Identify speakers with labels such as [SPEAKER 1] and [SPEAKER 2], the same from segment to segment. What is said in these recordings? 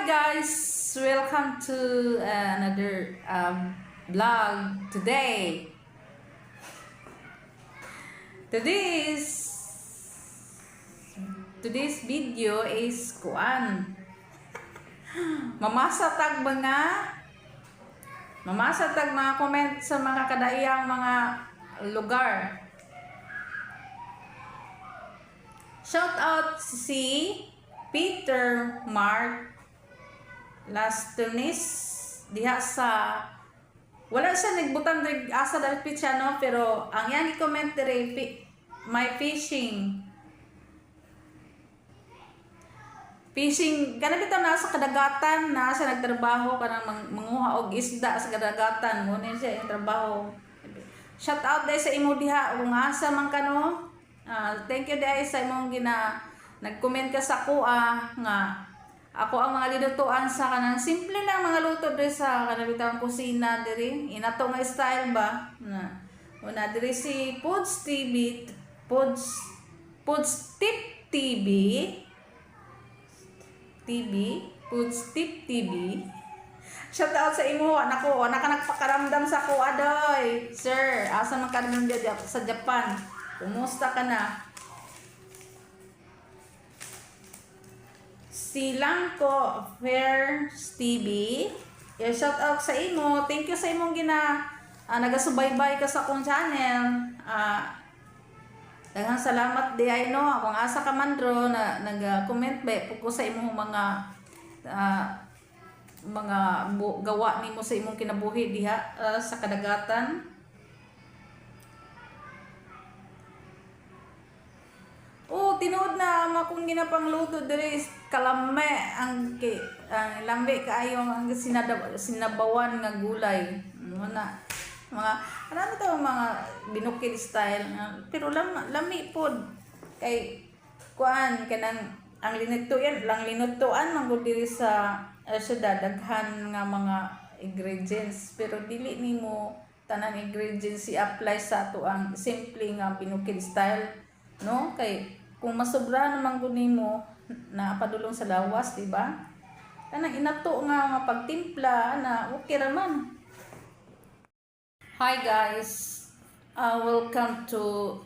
[SPEAKER 1] guys, welcome to another vlog today. Today's video is kuan. Mamasatag mga comment sa mga kadaiyang mga lugar. Shout out si Peter Mark Lastonis diha sa wala siya nagbutang asa dapat siya no, pero ang yang i-comment dire my fishing kana bitaw na sa kadagatan na siya nagtrabaho kanang manguha og isda sa kadagatan mo ni siya yung trabaho. Shout out dai sa imo diha ug asa man kano. Thank you dai sa imong nag-comment ka sa kuha nga ako ang mga lilutuan sa kanang simple lang mga luto diri sa kanang bitawang kusina diri. Inato nga style ba na una diri si Foods Tip TV. Shout out sa imo anako, ana ka nagpakaramdam sa kuha doy. Sir, asa man ka naman sa Japan? Kumusta ka na? Si Langko Fairs TV, shout out sa imo. Thank you sa imong nagasubaybay ka sa akong channel. Daghang salamat di ay no. Akong asa ka man ro na nag-comment ba ko sa imong mga gawa nimo sa imong kinabuhi diha sa kadagatan. Tinuod na akong ginapangluto diri kalame ang lambe kaayo ang sinabawan nga gulay. Mga ano to mga binukid style pero lami pod kay kuan kanang ang linutuan man gud diri sa syudad daghan nga mga ingredients pero dili nimo tanan ingredients i-apply sa ato ang simple nga binukid style no kay kung masobra naman gud nimo na padulong sa lawas, di ba? Kanang inato nga pagtimpla na okay ra man. Hi guys. Welcome to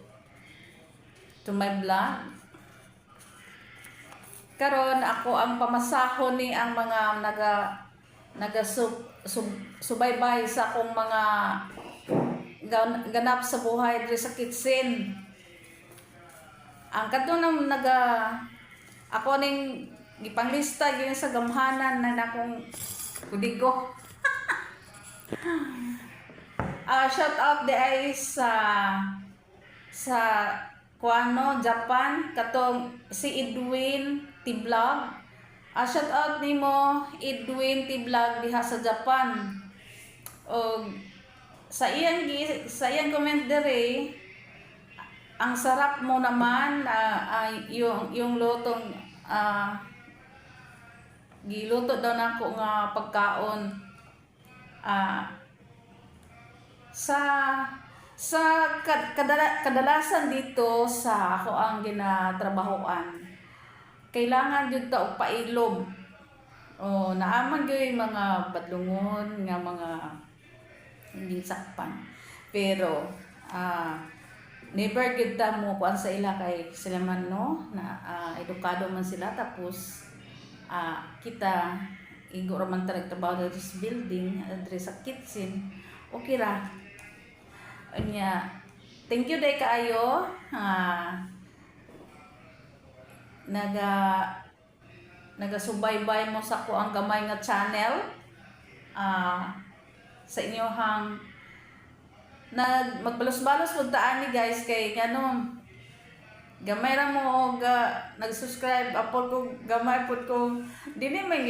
[SPEAKER 1] my vlog. Karon ako ang pamasahon ni ang mga subaybay sa akong mga ganap sa buhay diri sa kitchen. Ang kadto ako ning gipanglista gyud sa gamhanan na akong kudigo. Shout out di ay sa kuano Japan katong si Edwin T-Vlog. Shout out nimo Edwin T-Vlog diha sa Japan. Og sa iyang comment dere ang sarap mo naman yung lutong giluto daw nako nga pagkaon sa kadalasan dito sa ako ang ginatrabahoan kailangan jud ta og pailom naaman gyud mga badlungon nga mga hindi sakpan pero never gid ta mo kuan sa ila kay sila man no na edukado man sila tapos kita igo ra man ta trabaho dito sa building diri sa kitchen okay ra nya thank you day kaayo nagasubaybay mo sa ko ang gamay nga channel sa inyohang magbalos-balos pud taan ni guys kay ngano gamay ra mo og nag-subscribe apol ko gamay pud ko dili man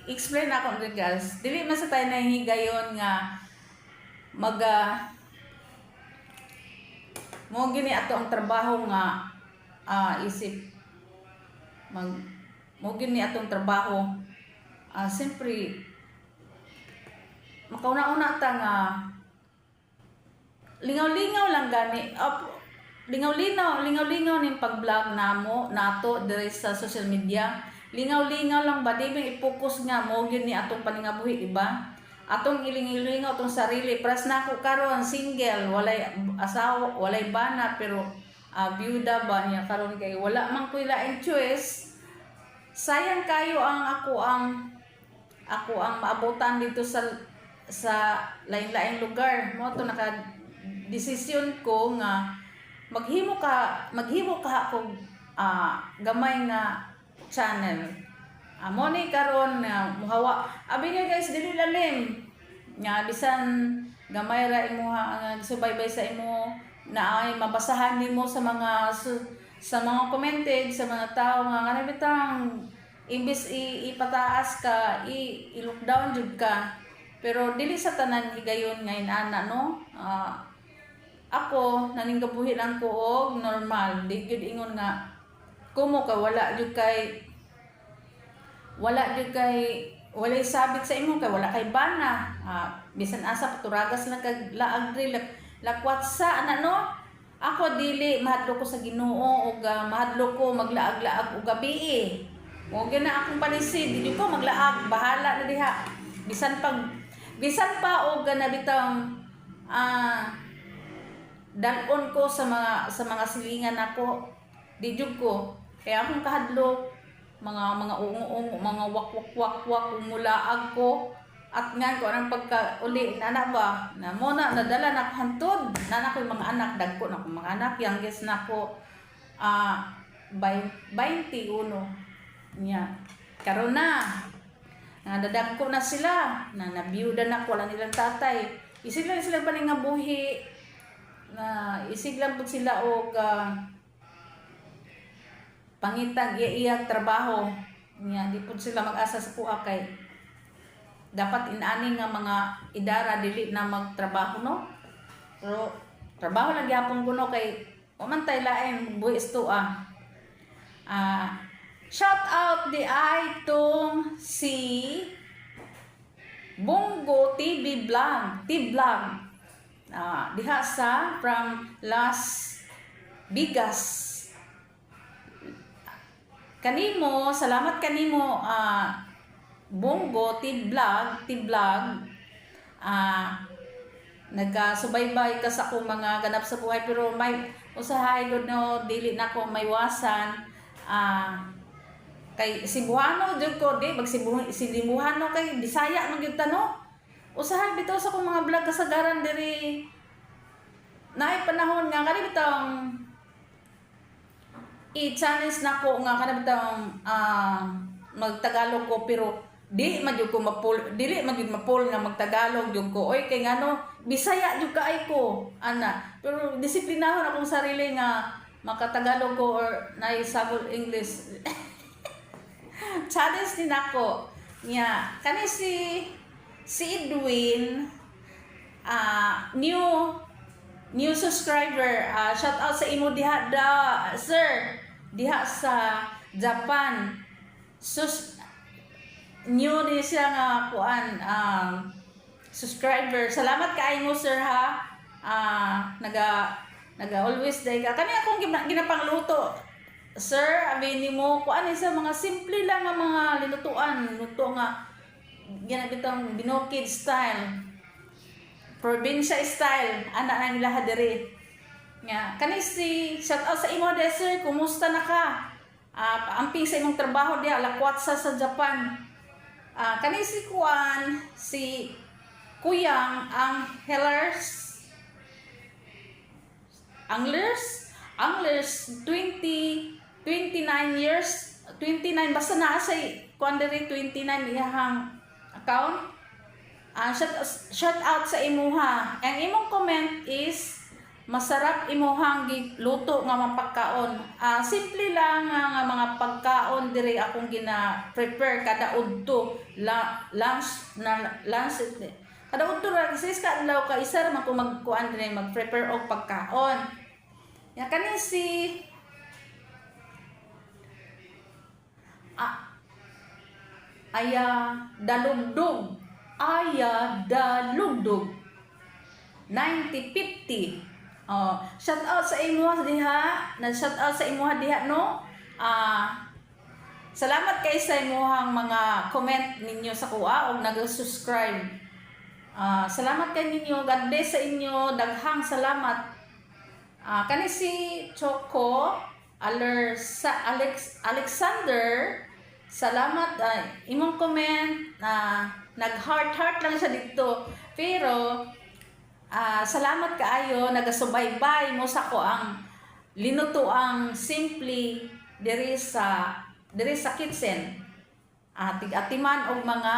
[SPEAKER 1] explain ako rin guys dili man sa tayo nahigayon nga mo gini ato ang trabaho nga isip mo gini atong trabaho siyempre makauna-una ta nga lingaw-lingaw lang gani lingaw-lingaw ning pag-vlog nato diri sa social media lingaw-lingaw lang ba di ba i-focus nga mo gyud ni atong paningabuhi, di ba? Atong ilingaw atong sarili. Pras na ako karon single, walay asawa, walay bana, pero byuda ba niya karon kay wala man koy laing choice. Sayang kayo ang ako ang maabutan dito sa lain-laing lugar. Mo to naka desisyon ko nga maghimo ka ako gamay nga channel. Mo ni karon nga muhawa. Abi nga guys, dili lalim. Nga bisan gamay ra imuha ang subaybay sa imo na ay mabasahan nimo sa mga commented sa mga tao nga ngano bitang imbis ipataas ka i-look down jud ka, pero dili sa tanan higayon nga inana no. Ako naninggabuhi lang ko og normal, di gyud ingon nga kumo ka wala jud kay walay sabit sa imo kay wala kay bana. Bisan asa paturagas lang kag laag diri lakwat sa ana no. Ako dili mahadlo ko sa Ginoo og mahadlo ko maglaag-laag og gabi. Mo gina akong palisid, dili ko maglaag, bahala na diha. Bisan pa og ganabitang dalon ko sa mga silingan ako. Di jud ko. Kaya akong kahadlok mga ungo-ungo, mga wak umulaag ko. At nga ko anang pagka-uli na ba na mo na nadala na hantod na ko mga anak, dagko na ko mga anak, youngest na ko 21 niya. Karon na nadadagko na sila, na nabiyuda na ko, wala nilang tatay. Isig lang sila paningabuhi, na isig lang po sila og pangitag iyang trabaho niya. Di po sila mag-asa sa kuha kay dapat inani nga mga idara dili na magtrabaho no. Pero trabaho lang gyapon kuno kay umantay lain buhis to shout out di ay tong si Bongo TV Vlog, diha sa from Las Vegas. Kanimo, salamat kanimo Bongo Vlog, nagasubaybay ka sa akong mga ganap sa buhay, pero may usahay gud no dili na ko maywasan. Kay Cebuano jud ko, di Cebuano kay Bisaya man gyud ta no. Usahay bitaw sa akong mga vlog kasagaran diri. Naay panahon nga kani bitang i-challenge na ko nga kana bitang magtagalog ko, pero dili man jud mapul nga magtagalog jud ko. Oy kay ngano Bisaya jud kaay ko ana, pero disiplinahon akong sarili nga makatagalog ko or naisagol English. Challenge din ako nya kani si Edwin, new subscriber. Shout out sa imo diha sir, diha sa Japan. New din siya nga kuan subscriber. Salamat kaayo mo sir ha. Naga always day ka kani akong ginapangluto sir. Abi nimo kuan sa mga simple lang nga mga luto nga ginabitang binokid style, probinsya style, ana na nila diri nga kani si shout out sa imo de sir. Kumusta na ka? Amping sa imong trabaho diha lakwat sa Japan. Kani si kuan si Kuyang Anglers 29 years, 29 basta naa say kuan diri 29 iyang account. Shout out sa imuha. Ang imong comment is masarap imuhang luto nga mapagkaon. Simple lang nga mga pagkaon diri akong gina-prepare kada udto. Lunch kada udto ra kasi ka adlaw ka isa ra man ko magkuan diri mag-prepare og pagkaon. Ya kani si Dalugdog 9050. Shout out sa imo diha, shout out sa imo diha no. Salamat kay sa imuhang mga comment ninyo sa kuha o nag-subscribe. Salamat kay ninyo. God bless sa inyo. Daghang salamat. Kani si Choco Alexander, salamat. Imong comment nag-heart lang siya dito. Pero salamat kaayo nagasubaybay mo sa ko ang linutoang simply diri sa kitchen. Tig-atiman og mga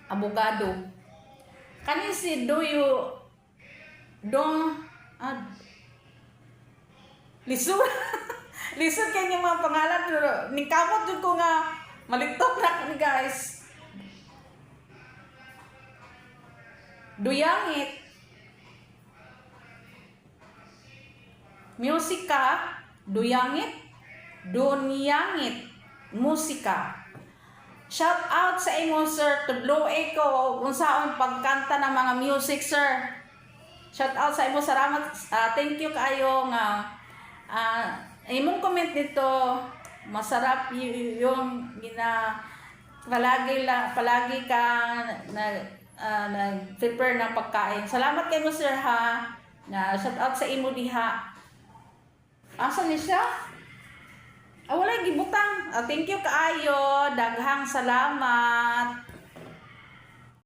[SPEAKER 1] abogado. Kani si lisod lisod kay yung mga pangalan pero nikamot jud ko nga maliktok na ni guys. Duyangit musika, dunyangit musika. Shout out sa imo sir, tudlo ko unsaon pagkanta ng mga music sir. Shout out sa imo, salamat. Thank you kaayo nga imong comment dito. Masarap yung palagi ka nag-prepare ng pagkain. Salamat kay mo sir ha. Shout out sa imo diha. Asa ni siya? Wala gibutang. Thank you kaayo. Daghang salamat.